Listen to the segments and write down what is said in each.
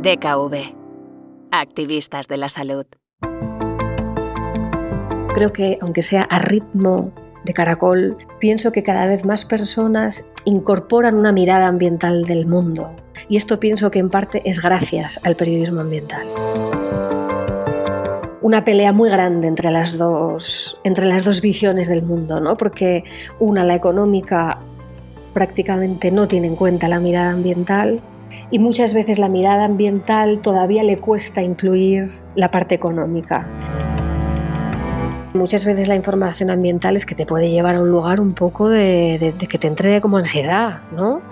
DKV. Activistas de la salud. Creo que, aunque sea a ritmo de caracol, pienso que cada vez más personas incorporan una mirada ambiental del mundo. Y esto pienso que en parte es gracias al periodismo ambiental. Una pelea muy grande entre las dos visiones del mundo, ¿no? Porque la económica, prácticamente no tiene en cuenta la mirada ambiental y muchas veces la mirada ambiental todavía le cuesta incluir la parte económica. Muchas veces la información ambiental es que te puede llevar a un lugar un poco de que te entre como ansiedad, ¿no?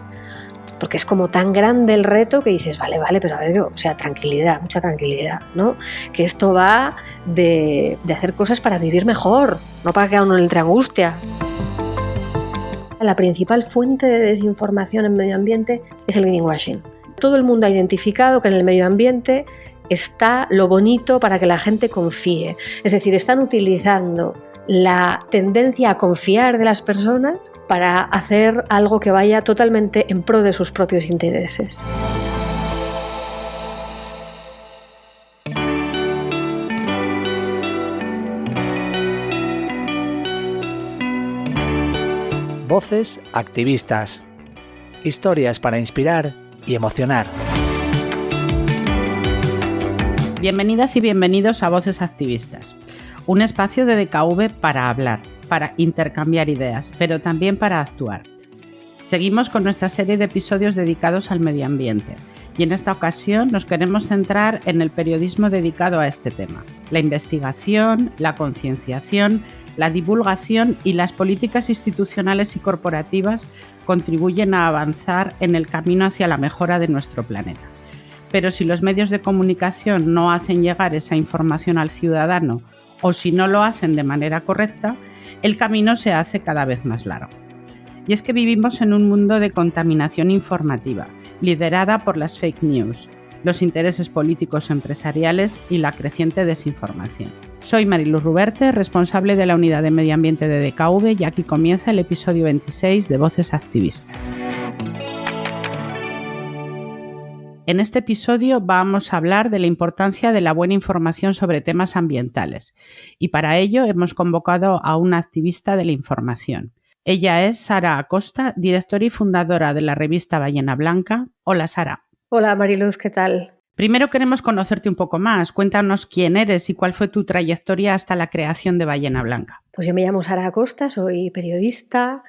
Porque es como tan grande el reto que dices, vale, pero a ver, o sea, tranquilidad, mucha tranquilidad, ¿no? Que esto va de hacer cosas para vivir mejor, no para que a uno le entre angustia. La principal fuente de desinformación en medio ambiente es el greenwashing. Todo el mundo ha identificado que en el medio ambiente está lo bonito para que la gente confíe. Es decir, están utilizando la tendencia a confiar de las personas para hacer algo que vaya totalmente en pro de sus propios intereses. Voces activistas. Historias para inspirar y emocionar. Bienvenidas y bienvenidos a Voces Activistas, un espacio de DKV para hablar, para intercambiar ideas, pero también para actuar. Seguimos con nuestra serie de episodios dedicados al medio ambiente y en esta ocasión nos queremos centrar en el periodismo dedicado a este tema, la investigación, la concienciación, la divulgación y las políticas institucionales y corporativas contribuyen a avanzar en el camino hacia la mejora de nuestro planeta. Pero si los medios de comunicación no hacen llegar esa información al ciudadano o si no lo hacen de manera correcta, el camino se hace cada vez más largo. Y es que vivimos en un mundo de contaminación informativa, liderada por las fake news, los intereses políticos o empresariales y la creciente desinformación. Soy Mariluz Ruberte, responsable de la Unidad de Medio Ambiente de DKV, y aquí comienza el episodio 26 de Voces Activistas. En este episodio vamos a hablar de la importancia de la buena información sobre temas ambientales y para ello hemos convocado a una activista de la información. Ella es Sara Acosta, directora y fundadora de la revista Ballena Blanca. Hola, Sara. Hola, Mariluz, ¿qué tal? Primero queremos conocerte un poco más. Cuéntanos quién eres y cuál fue tu trayectoria hasta la creación de Ballena Blanca. Pues yo me llamo Sara Acosta, soy periodista.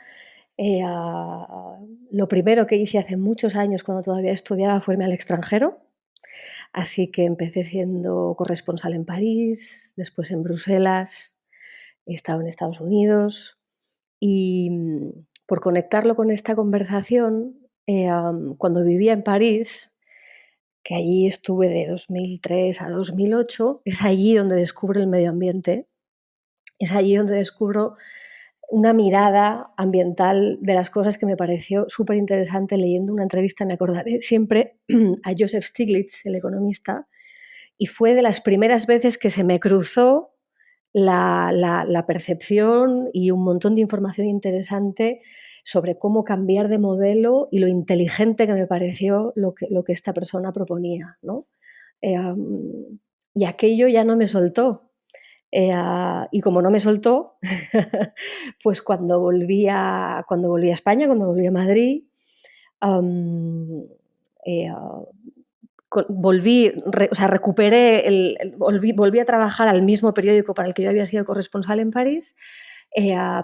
Lo primero que hice hace muchos años, cuando todavía estudiaba, fue irme al extranjero. Así que empecé siendo corresponsal en París, después en Bruselas, he estado en Estados Unidos y por conectarlo con esta conversación, cuando vivía en París, que allí estuve de 2003 a 2008, es allí donde descubro el medio ambiente, es allí donde descubro una mirada ambiental de las cosas que me pareció súper interesante. Leyendo una entrevista me acordaré siempre a Joseph Stiglitz, el economista, y fue de las primeras veces que se me cruzó la percepción y un montón de información interesante sobre cómo cambiar de modelo y lo inteligente que me pareció lo que esta persona proponía, ¿no? Y aquello ya no me soltó. Y como no me soltó, pues cuando volví a España, cuando volví a Madrid, recuperé volví a trabajar al mismo periódico para el que yo había sido corresponsal en París,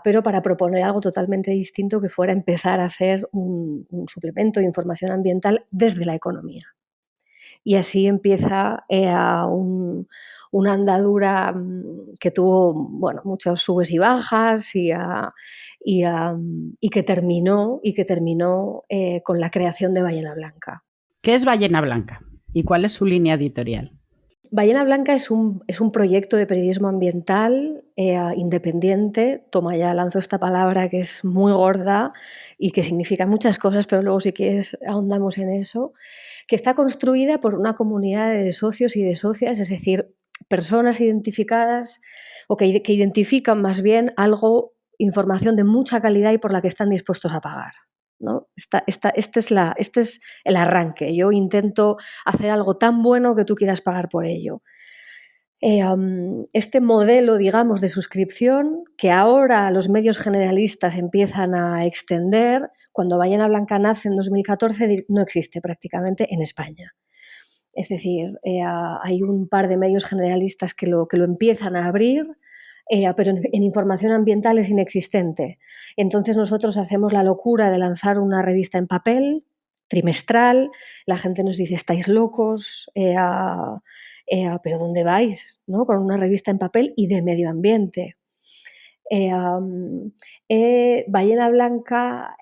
pero para proponer algo totalmente distinto, que fuera empezar a hacer un suplemento de información ambiental desde la economía. Y así empieza una andadura que tuvo, bueno, muchos subes y bajas y que terminó con la creación de Ballena Blanca. ¿Qué es Ballena Blanca y cuál es su línea editorial? Ballena Blanca es un proyecto de periodismo ambiental independiente. Toma, ya lanzo esta palabra que es muy gorda y que significa muchas cosas, pero luego si quieres ahondamos en eso, que está construida por una comunidad de socios y de socias, es decir, personas identificadas o que identifican más bien información de mucha calidad y por la que están dispuestos a pagar. ¿no? Este es el arranque. Yo intento hacer algo tan bueno que tú quieras pagar por ello. Este modelo, digamos, de suscripción que ahora los medios generalistas empiezan a extender, cuando Ballena Blanca nace en 2014 no existe prácticamente en España. Es decir, hay un par de medios generalistas que lo empiezan a abrir, pero en información ambiental es inexistente. Entonces nosotros hacemos la locura de lanzar una revista en papel, trimestral. La gente nos dice, estáis locos, pero ¿dónde vais? ¿No? Con una revista en papel y de medio ambiente. Ballena Blanca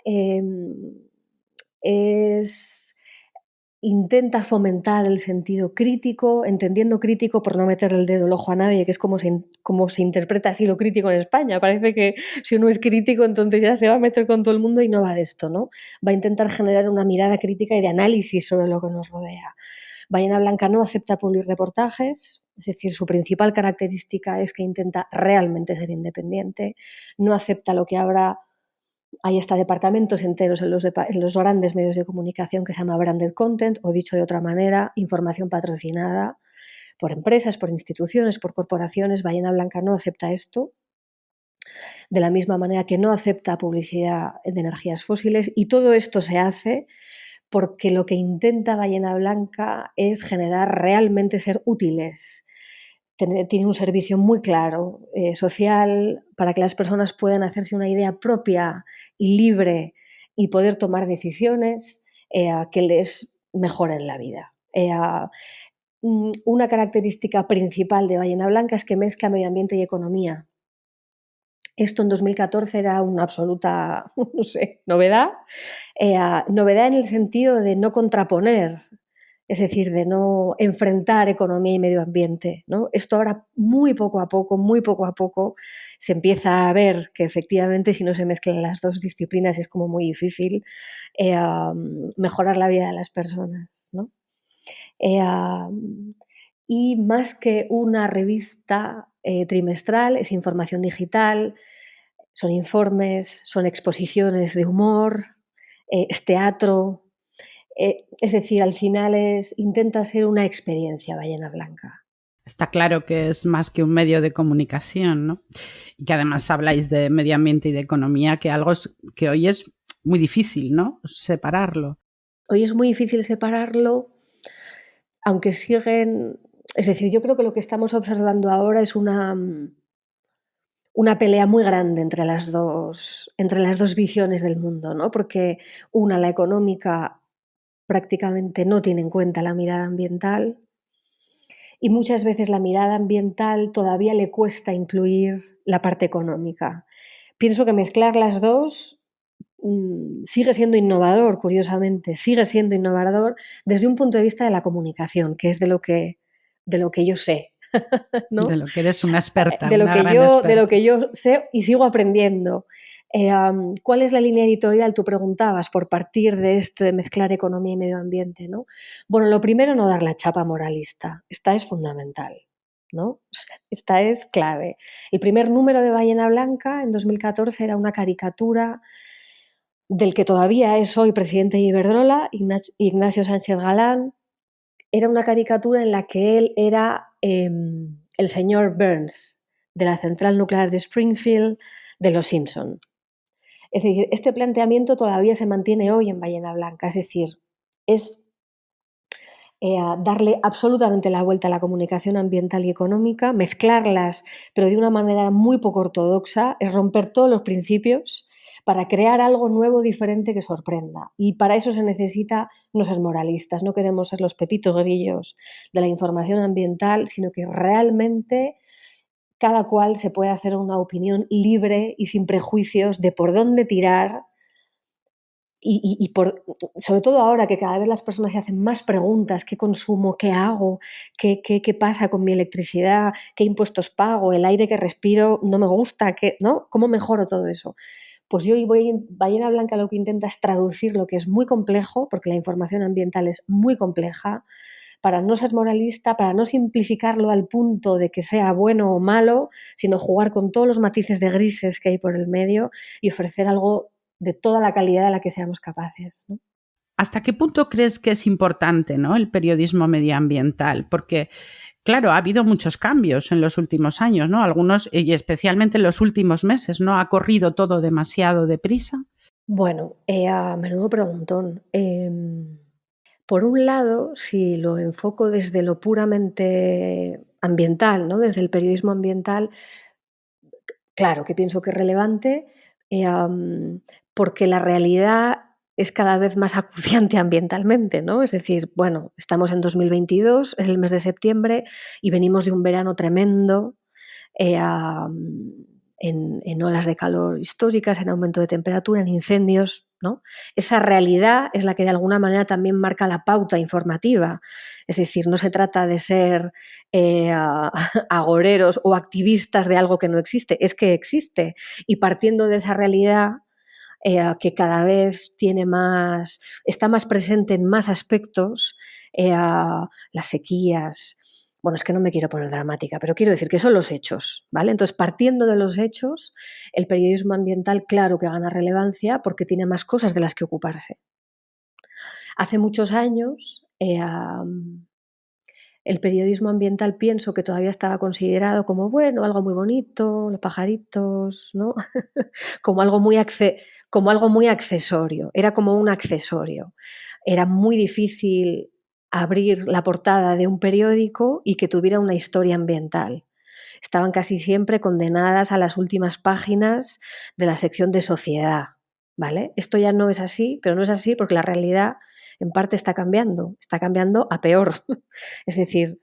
intenta fomentar el sentido crítico, entendiendo crítico por no meter el dedo en el ojo a nadie, que es como se interpreta así lo crítico en España. Parece que si uno es crítico, entonces ya se va a meter con todo el mundo y no va de esto, ¿no? Va a intentar generar una mirada crítica y de análisis sobre lo que nos rodea. Ballena Blanca no acepta publicar reportajes, es decir, su principal característica es que intenta realmente ser independiente, no acepta lo que ahora hay hasta departamentos enteros en los grandes medios de comunicación que se llama branded content, o dicho de otra manera, información patrocinada por empresas, por instituciones, por corporaciones. Ballena Blanca no acepta esto, de la misma manera que no acepta publicidad de energías fósiles, y todo esto se hace porque lo que intenta Ballena Blanca es generar realmente ser útiles. Tiene un servicio muy claro, social, para que las personas puedan hacerse una idea propia y libre y poder tomar decisiones que les mejoren la vida. Una característica principal de Ballena Blanca es que mezcla medio ambiente y economía. Esto en 2014 era una absoluta, no sé, novedad. Novedad en el sentido de no contraponer, es decir, de no enfrentar economía y medio ambiente, ¿no? Esto ahora muy poco a poco se empieza a ver que efectivamente si no se mezclan las dos disciplinas es como muy difícil mejorar la vida de las personas, ¿no? Y más que una revista trimestral, es información digital, son informes, son exposiciones de humor, es teatro. Es decir, al final intenta ser una experiencia Ballena Blanca. Está claro que es más que un medio de comunicación, ¿no? Y que además habláis de medio ambiente y de economía, que algo que hoy es muy difícil, ¿no? Separarlo. Hoy es muy difícil separarlo, aunque siguen... Es decir, yo creo que lo que estamos observando ahora es una pelea muy grande entre las dos visiones del mundo, ¿no? Porque la económica, prácticamente no tiene en cuenta la mirada ambiental, y muchas veces la mirada ambiental todavía le cuesta incluir la parte económica. Pienso que mezclar las dos sigue siendo innovador, curiosamente, sigue siendo innovador desde un punto de vista de la comunicación, que es de lo que yo sé, ¿no? De lo que eres una experta. De lo que yo sé y sigo aprendiendo. ¿Cuál es la línea editorial? Tú preguntabas, por partir de esto de mezclar economía y medio ambiente, ¿no? Bueno, lo primero, no dar la chapa moralista. Esta es fundamental, ¿no? Esta es clave. El primer número de Ballena Blanca en 2014 era una caricatura del que todavía es hoy presidente de Iberdrola, Ignacio Sánchez Galán. Era una caricatura en la que él era el señor Burns de la central nuclear de Springfield de Los Simpson. Es decir, este planteamiento todavía se mantiene hoy en Ballena Blanca, es decir, es darle absolutamente la vuelta a la comunicación ambiental y económica, mezclarlas, pero de una manera muy poco ortodoxa, es romper todos los principios para crear algo nuevo, diferente, que sorprenda. Y para eso se necesita no ser moralistas, no queremos ser los pepitos grillos de la información ambiental, sino que realmente cada cual se puede hacer una opinión libre y sin prejuicios de por dónde tirar y sobre todo ahora que cada vez las personas se hacen más preguntas: ¿qué consumo? ¿Qué hago? ¿Qué pasa con mi electricidad? ¿Qué impuestos pago? ¿El aire que respiro no me gusta? ¿No? ¿Cómo mejoro todo eso? Pues yo Ballena Blanca lo que intenta es traducir lo que es muy complejo, porque la información ambiental es muy compleja, para no ser moralista, para no simplificarlo al punto de que sea bueno o malo, sino jugar con todos los matices de grises que hay por el medio y ofrecer algo de toda la calidad de la que seamos capaces, ¿no? ¿Hasta qué punto crees que es importante, ¿no?, el periodismo medioambiental? Porque, claro, ha habido muchos cambios en los últimos años, ¿no? Algunos, y especialmente en los últimos meses, ¿no? Ha corrido todo demasiado deprisa. Bueno, menudo preguntón. Por un lado, si lo enfoco desde lo puramente ambiental, ¿no? Desde el periodismo ambiental, claro que pienso que es relevante, porque la realidad es cada vez más acuciante ambientalmente, ¿no? Es decir, bueno, estamos en 2022, es el mes de septiembre y venimos de un verano tremendo, en olas de calor históricas, en aumento de temperatura, en incendios, ¿no? Esa realidad es la que de alguna manera también marca la pauta informativa. Es decir, no se trata de ser agoreros o activistas de algo que no existe, es que existe. Y partiendo de esa realidad que cada vez está más presente en más aspectos, las sequías. Bueno, es que no me quiero poner dramática, pero quiero decir que son los hechos, ¿vale? Entonces, partiendo de los hechos, el periodismo ambiental, claro que gana relevancia porque tiene más cosas de las que ocuparse. Hace muchos años, el periodismo ambiental pienso que todavía estaba considerado como, bueno, algo muy bonito, los pajaritos, ¿no? como algo muy accesorio, era como un accesorio. Era muy difícil abrir la portada de un periódico y que tuviera una historia ambiental. Estaban casi siempre condenadas a las últimas páginas de la sección de sociedad, ¿vale? Esto ya no es así, pero no es así porque la realidad en parte está cambiando a peor. Es decir,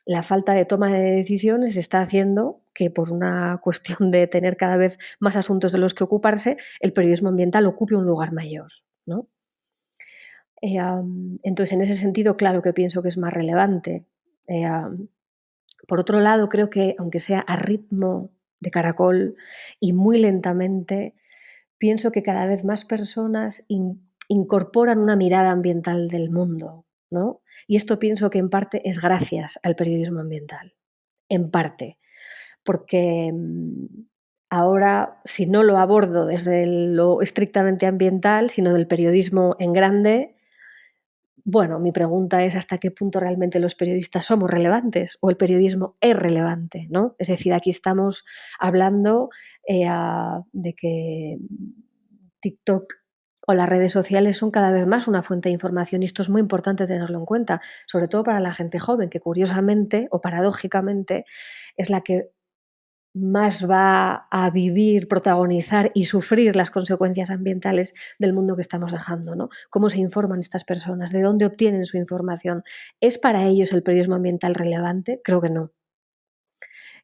la falta de toma de decisiones está haciendo que por una cuestión de tener cada vez más asuntos de los que ocuparse, el periodismo ambiental ocupe un lugar mayor, ¿no? Entonces, en ese sentido, claro que pienso que es más relevante. Por otro lado, creo que, aunque sea a ritmo de caracol y muy lentamente, pienso que cada vez más personas incorporan una mirada ambiental del mundo, ¿no? Y esto pienso que en parte es gracias al periodismo ambiental, en parte, porque ahora, si no lo abordo desde lo estrictamente ambiental, sino del periodismo en grande, bueno, mi pregunta es hasta qué punto realmente los periodistas somos relevantes o el periodismo es relevante, ¿no? Es decir, aquí estamos hablando de que TikTok o las redes sociales son cada vez más una fuente de información y esto es muy importante tenerlo en cuenta, sobre todo para la gente joven, que curiosamente o paradójicamente es la que más va a vivir, protagonizar y sufrir las consecuencias ambientales del mundo que estamos dejando, ¿no? ¿Cómo se informan estas personas? ¿De dónde obtienen su información? ¿Es para ellos el periodismo ambiental relevante? Creo que no.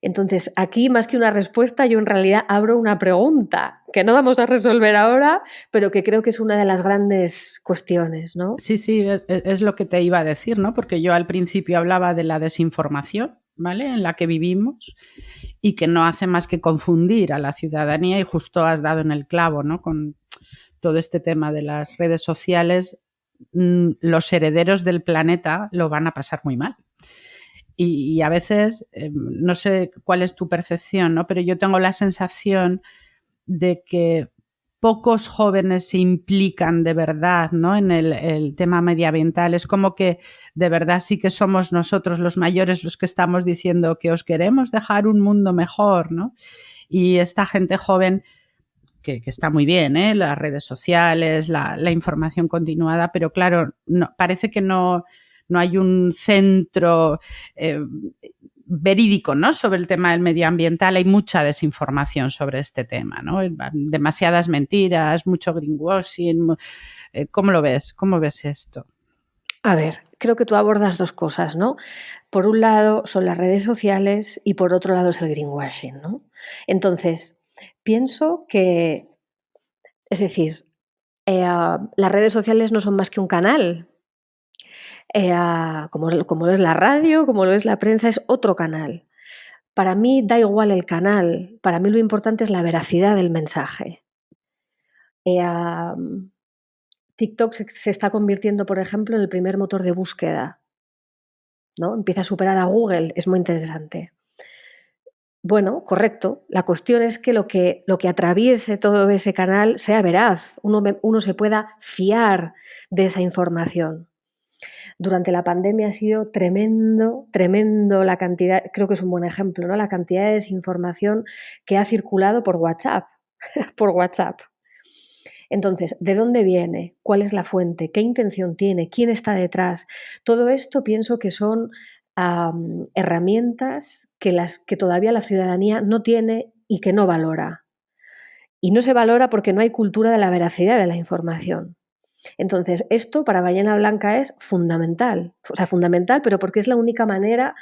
Entonces, aquí, más que una respuesta, yo en realidad abro una pregunta que no vamos a resolver ahora, pero que creo que es una de las grandes cuestiones, ¿no? Sí, es lo que te iba a decir, ¿no? Porque yo al principio hablaba de la desinformación, ¿vale?, en la que vivimos y que no hace más que confundir a la ciudadanía y justo has dado en el clavo, ¿no? Con todo este tema de las redes sociales, los herederos del planeta lo van a pasar muy mal. Y a veces, no sé cuál es tu percepción, ¿no?, pero yo tengo la sensación de que pocos jóvenes se implican de verdad, ¿no?, en el tema medioambiental. Es como que de verdad sí que somos nosotros los mayores los que estamos diciendo que os queremos dejar un mundo mejor, ¿no? Y esta gente joven, que está muy bien, las redes sociales, la información continuada, pero claro, no, parece que no hay un centro verídico, ¿no?, sobre el tema del medioambiental. Hay mucha desinformación sobre este tema, ¿no? Demasiadas mentiras, mucho greenwashing. ¿Cómo lo ves? ¿Cómo ves esto? A ver, creo que tú abordas dos cosas, ¿no? Por un lado son las redes sociales y por otro lado es el greenwashing, ¿no? Entonces, pienso que, es decir, las redes sociales no son más que un canal. Como lo es la radio, como lo es la prensa, es otro canal. Para mí da igual el canal, para mí lo importante es la veracidad del mensaje. TikTok se está convirtiendo, por ejemplo, en el primer motor de búsqueda, ¿no? Empieza a superar a Google, es muy interesante. Bueno, correcto. La cuestión es que lo que atraviese todo ese canal sea veraz, uno se pueda fiar de esa información. Durante la pandemia ha sido tremendo la cantidad, creo que es un buen ejemplo, ¿no? La cantidad de desinformación que ha circulado por WhatsApp, por WhatsApp. Entonces, ¿de dónde viene? ¿Cuál es la fuente? ¿Qué intención tiene? ¿Quién está detrás? Todo esto pienso que son herramientas que todavía la ciudadanía no tiene y que no valora. Y no se valora porque no hay cultura de la veracidad de la información. Entonces, esto para Ballena Blanca es fundamental. O sea, fundamental, pero porque es la única manera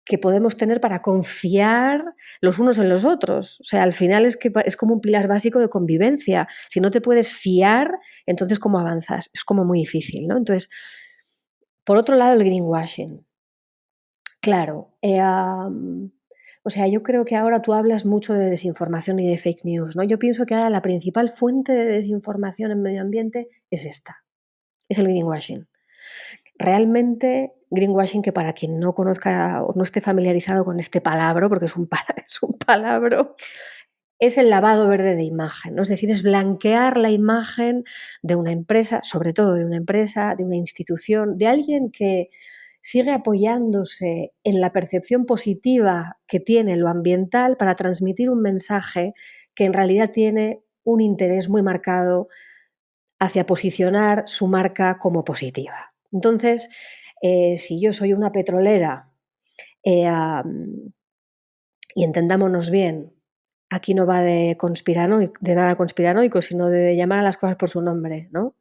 que podemos tener para confiar los unos en los otros. O sea, al final es que es como un pilar básico de convivencia. Si no te puedes fiar, entonces ¿cómo avanzas? Es como muy difícil, ¿no? Entonces, por otro lado, el greenwashing. Claro, o sea, yo creo que ahora tú hablas mucho de desinformación y de fake news, ¿no? Yo pienso que ahora la principal fuente de desinformación en medio ambiente es esta, es el greenwashing. Realmente, greenwashing, que para quien no conozca o no esté familiarizado con este palabra, porque es un palabra, es el lavado verde de imagen, ¿no? Es decir, es blanquear la imagen de una empresa, sobre todo de una empresa, de una institución, de alguien que sigue apoyándose en la percepción positiva que tiene lo ambiental para transmitir un mensaje que en realidad tiene un interés muy marcado hacia posicionar su marca como positiva. Entonces, si yo soy una petrolera, y entendámonos bien, aquí no va de nada conspiranoico, sino de llamar a las cosas por su nombre, ¿no?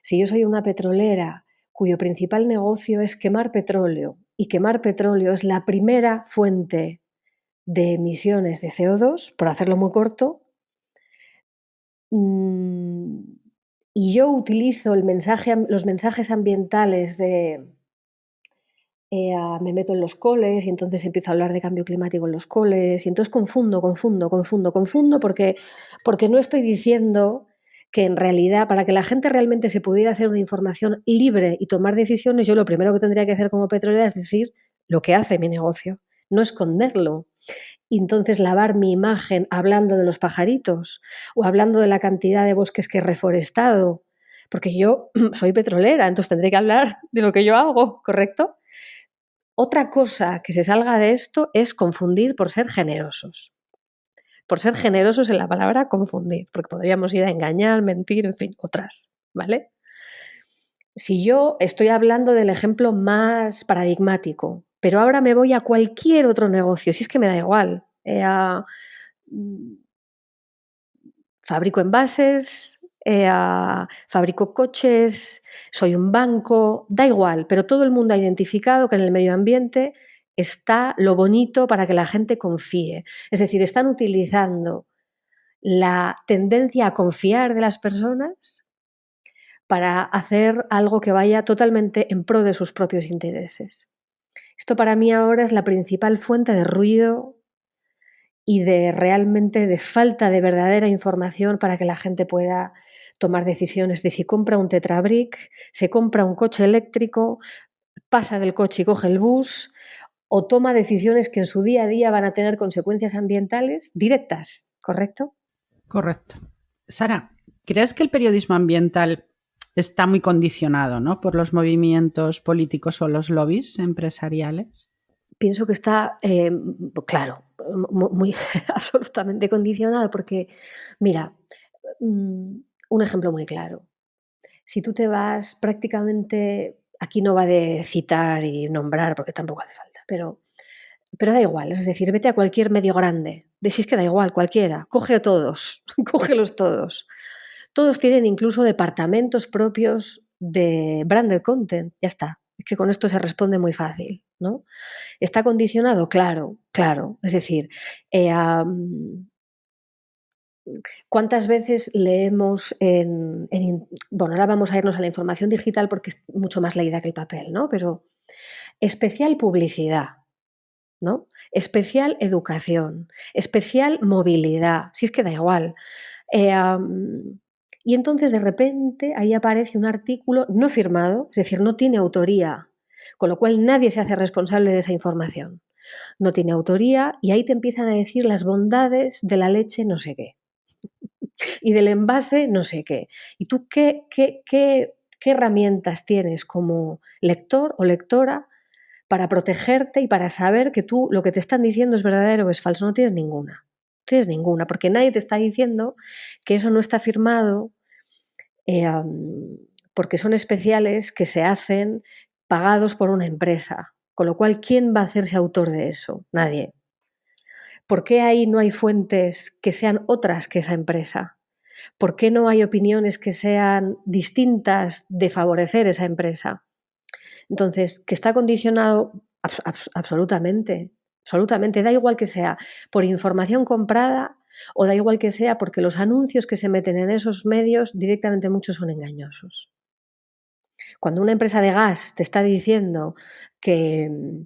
Si yo soy una petrolera cuyo principal negocio es quemar petróleo, y quemar petróleo es la primera fuente de emisiones de CO2, por hacerlo muy corto, y yo utilizo los mensajes ambientales de me meto en los coles y entonces empiezo a hablar de cambio climático en los coles y entonces confundo porque no estoy diciendo que en realidad para que la gente realmente se pudiera hacer una información libre y tomar decisiones, yo lo primero que tendría que hacer como petrolera es decir lo que hace mi negocio, no esconderlo. Y entonces lavar mi imagen hablando de los pajaritos o hablando de la cantidad de bosques que he reforestado, porque yo soy petrolera, entonces tendré que hablar de lo que yo hago, ¿correcto? Otra cosa que se salga de esto es confundir por ser generosos. Por ser generosos en la palabra confundir, porque podríamos ir a engañar, mentir, en fin, otras, ¿vale? Si yo estoy hablando del ejemplo más paradigmático, pero ahora me voy a cualquier otro negocio, si es que me da igual, fabrico envases, fabrico coches, soy un banco, da igual, pero todo el mundo ha identificado que en el medio ambiente está lo bonito para que la gente confíe. Es decir, están utilizando la tendencia a confiar de las personas para hacer algo que vaya totalmente en pro de sus propios intereses. Esto para mí ahora es la principal fuente de ruido y de realmente de falta de verdadera información para que la gente pueda tomar decisiones de si compra un Tetrabric, se compra un coche eléctrico, pasa del coche y coge el bus, o toma decisiones que en su día a día van a tener consecuencias ambientales directas, ¿correcto? Correcto. Sara, ¿crees que el periodismo ambiental está muy condicionado, ¿no?, por los movimientos políticos o los lobbies empresariales? Pienso que está, claro, muy absolutamente condicionado porque, mira, un ejemplo muy claro. Si tú te vas prácticamente, aquí no va de citar y nombrar porque tampoco hace falta, pero da igual, es decir, vete a cualquier medio grande, si es que da igual, cualquiera, coge a todos, cógelos todos. Todos tienen incluso departamentos propios de branded content, ya está. Es que con esto se responde muy fácil, ¿no? ¿Está condicionado? Claro, claro. Es decir, ¿cuántas veces leemos bueno, ahora vamos a irnos a la información digital porque es mucho más leída que el papel, ¿no? Pero especial publicidad, ¿no? Especial educación, especial movilidad, si es que da igual. Y entonces de repente ahí aparece un artículo no firmado, es decir, no tiene autoría, con lo cual nadie se hace responsable de esa información. no tiene autoría, y ahí te empiezan a decir las bondades de la leche no sé qué y del envase no sé qué. ¿Y tú qué herramientas tienes como lector o lectora para protegerte y para saber que tú lo que te están diciendo es verdadero o es falso? No tienes ninguna. No tienes ninguna, porque nadie te está diciendo que eso no está firmado porque son especiales que se hacen pagados por una empresa. Con lo cual, ¿quién va a hacerse autor de eso? Nadie. ¿Por qué ahí no hay fuentes que sean otras que esa empresa? ¿Por qué no hay opiniones que sean distintas de favorecer esa empresa? Entonces, que está condicionado absolutamente, absolutamente. Da igual que sea por información comprada o da igual que sea porque los anuncios que se meten en esos medios directamente muchos son engañosos. Cuando una empresa de gas te está diciendo que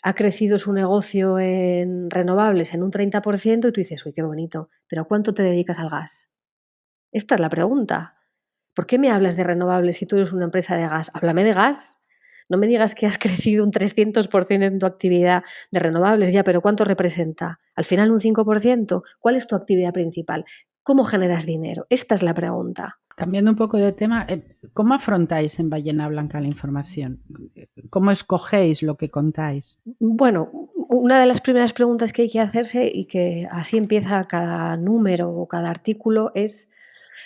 ha crecido su negocio en renovables en un 30% y tú dices, uy, qué bonito, pero ¿cuánto te dedicas al gas? Esta es la pregunta. ¿Por qué me hablas de renovables si tú eres una empresa de gas? Háblame de gas. No me digas que has crecido un 300% en tu actividad de renovables, ya, pero ¿cuánto representa? ¿Al final un 5%? ¿Cuál es tu actividad principal? ¿Cómo generas dinero? Esta es la pregunta. Cambiando un poco de tema, ¿cómo afrontáis en Ballena Blanca la información? ¿Cómo escogéis lo que contáis? Bueno, una de las primeras preguntas que hay que hacerse, y que así empieza cada número o cada artículo, es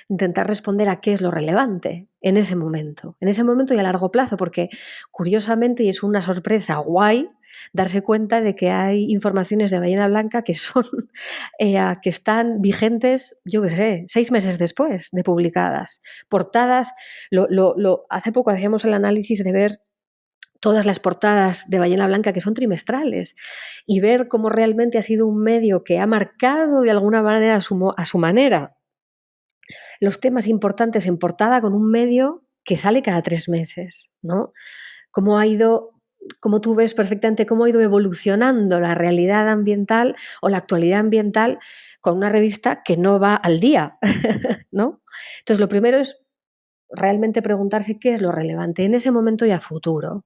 intentar responder a qué es lo relevante en ese momento y a largo plazo, porque curiosamente, y es una sorpresa guay, darse cuenta de que hay informaciones de Ballena Blanca que son que están vigentes, yo qué sé, 6 meses después de publicadas, portadas. Hace poco hacíamos el análisis de ver todas las portadas de Ballena Blanca que son trimestrales y ver cómo realmente ha sido un medio que ha marcado de alguna manera a su manera los temas importantes en portada con un medio que sale cada 3 meses, ¿no? Cómo tú ves perfectamente cómo ha ido evolucionando la realidad ambiental o la actualidad ambiental con una revista que no va al día, ¿no? Entonces, lo primero es realmente preguntarse qué es lo relevante en ese momento y a futuro.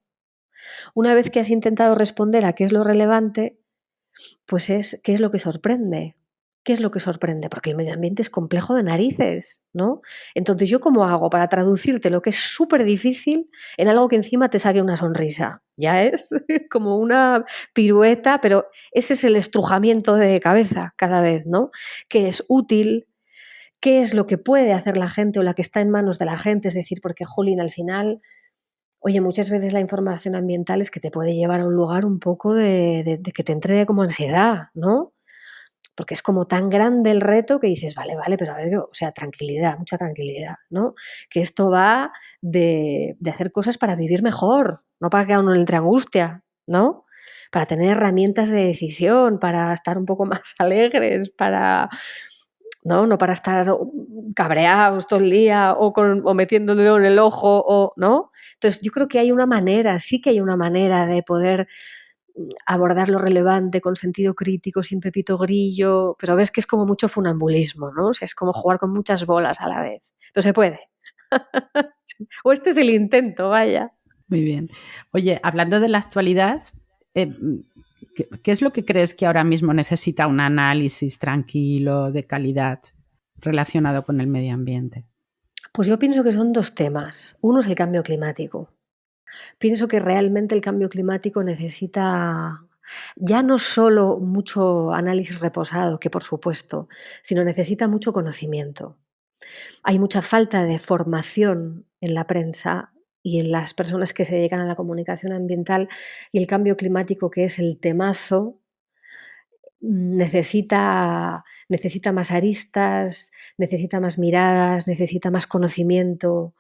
Una vez que has intentado responder a qué es lo relevante, pues es qué es lo que sorprende. ¿Qué es lo que sorprende? Porque el medio ambiente es complejo de narices, ¿no? Entonces, ¿yo cómo hago para traducirte lo que es súper difícil en algo que encima te saque una sonrisa? Ya es como una pirueta, pero ese es el estrujamiento de cabeza cada vez, ¿no? ¿Qué es útil? ¿Qué es lo que puede hacer la gente o la que está en manos de la gente? Es decir, porque, jolín, al final, oye, muchas veces la información ambiental es que te puede llevar a un lugar un poco de que te entre como ansiedad, ¿no? Porque es como tan grande el reto que dices, vale, pero a ver, o sea, tranquilidad, mucha tranquilidad, ¿no? Que esto va de hacer cosas para vivir mejor, no para que a uno le entre angustia, ¿no? Para tener herramientas de decisión, para estar un poco más alegres, no para estar cabreados todo el día o metiendo el dedo en el ojo, ¿no? Entonces, yo creo que hay una manera, sí que hay una manera de poder abordar lo relevante con sentido crítico, sin pepito grillo, pero ves que es como mucho funambulismo, ¿no? O sea, es como jugar con muchas bolas a la vez. Pero se puede. O este es el intento, vaya. Muy bien. Oye, hablando de la actualidad, ¿qué es lo que crees que ahora mismo necesita un análisis tranquilo, de calidad, relacionado con el medio ambiente? Pues yo pienso que son 2 temas. Uno es el cambio climático. Pienso que realmente el cambio climático necesita ya no solo mucho análisis reposado, que por supuesto, sino necesita mucho conocimiento. Hay mucha falta de formación en la prensa y en las personas que se dedican a la comunicación ambiental, y el cambio climático, que es el temazo, necesita más aristas, necesita más miradas, necesita más conocimiento,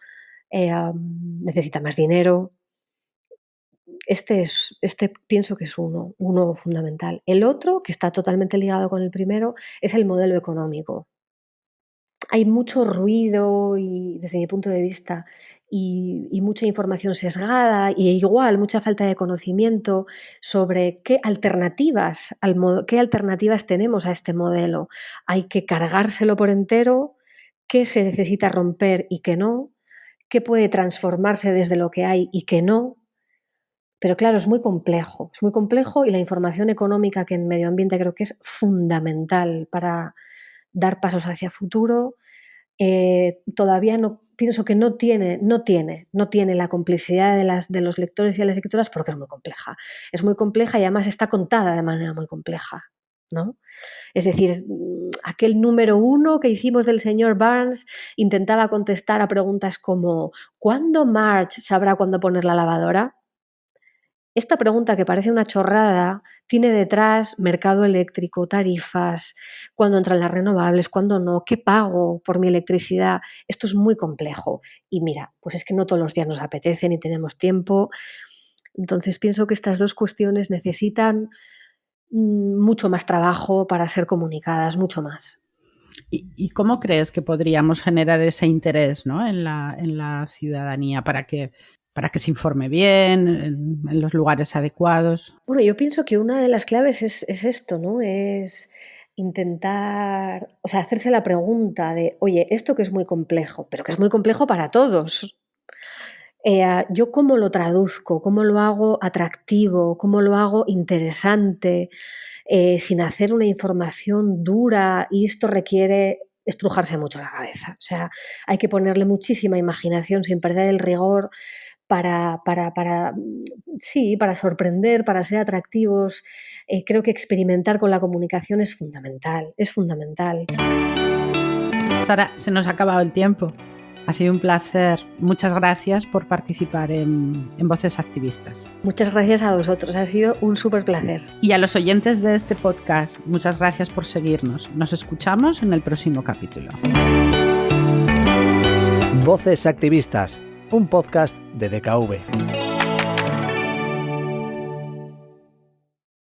necesita más dinero. Este pienso que es uno fundamental. El otro, que está totalmente ligado con el primero, es el modelo económico. Hay mucho ruido y, desde mi punto de vista, y mucha información sesgada, y igual mucha falta de conocimiento sobre qué alternativas tenemos a este modelo. Hay que cargárselo por entero, qué se necesita romper y qué no, qué puede transformarse desde lo que hay y qué no. Pero claro, es muy complejo y la información económica, que en medio ambiente creo que es fundamental para dar pasos hacia futuro, todavía no pienso que no tiene la complicidad de los lectores y de las lectoras, porque es muy compleja. Es muy compleja y además está contada de manera muy compleja, ¿no? Es decir, aquel número 1 que hicimos del señor Barnes intentaba contestar a preguntas como ¿cuándo Marge sabrá cuándo poner la lavadora? Esta pregunta, que parece una chorrada, tiene detrás mercado eléctrico, tarifas, cuándo entran las renovables, cuándo no, qué pago por mi electricidad. Esto es muy complejo. Y mira, pues es que no todos los días nos apetece ni tenemos tiempo. Entonces pienso que estas dos cuestiones necesitan mucho más trabajo para ser comunicadas, mucho más. ¿Y cómo crees que podríamos generar ese interés, ¿no?, en la ciudadanía para que se informe bien, en los lugares adecuados? Bueno, yo pienso que una de las claves es esto, ¿no? Es intentar, o sea, hacerse la pregunta de, oye, esto que es muy complejo, pero que es muy complejo para todos. ¿Yo cómo lo traduzco? ¿Cómo lo hago atractivo? ¿Cómo lo hago interesante? Sin hacer una información dura, y esto requiere estrujarse mucho la cabeza. O sea, hay que ponerle muchísima imaginación sin perder el rigor para sorprender, para ser atractivos. Creo que experimentar con la comunicación es fundamental, es fundamental. Sara, se nos ha acabado el tiempo. Ha sido un placer. Muchas gracias por participar en Voces Activistas. Muchas gracias a vosotros, ha sido un súper placer. Y a los oyentes de este podcast, muchas gracias por seguirnos. Nos escuchamos en el próximo capítulo. Voces Activistas, un podcast de DKV.